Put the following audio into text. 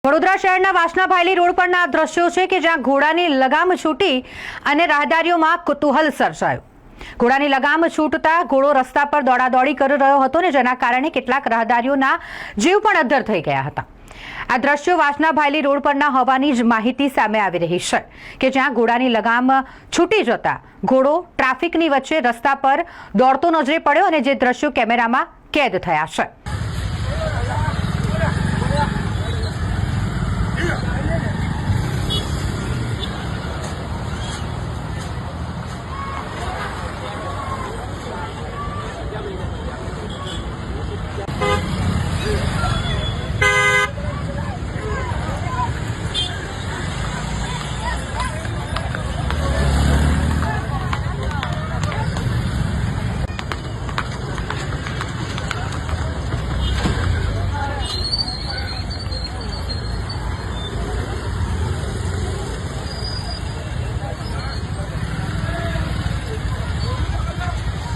વડોદરા શહેરના વાસણા ભાયલી રોડ પરના આ દ્રશ્યો છે કે જ્યાં ઘોડાની લગામ છૂટી અને રાહદારીઓમાં કુતૂહલ સર્જાયું। ઘોડાની લગામ છૂટતા ઘોડો રસ્તા પર દોડાદોડી કરી રહ્યો હતો ને જેના કારણે કેટલાક રાહદારીઓના જીવ પણ અદ્ધર થઈ ગયા હતા। આ દ્રશ્યો વાસણા ભાયલી રોડ પરના હોવાની જ માહિતી સામે આવી રહી છે કે જ્યાં ઘોડાની લગામ છૂટી જતા ઘોડો ટ્રાફિકની વચ્ચે રસ્તા પર દોડતો નજરે પડ્યો અને જે દ્રશ્યો કેમેરામાં કેદ થયા છે।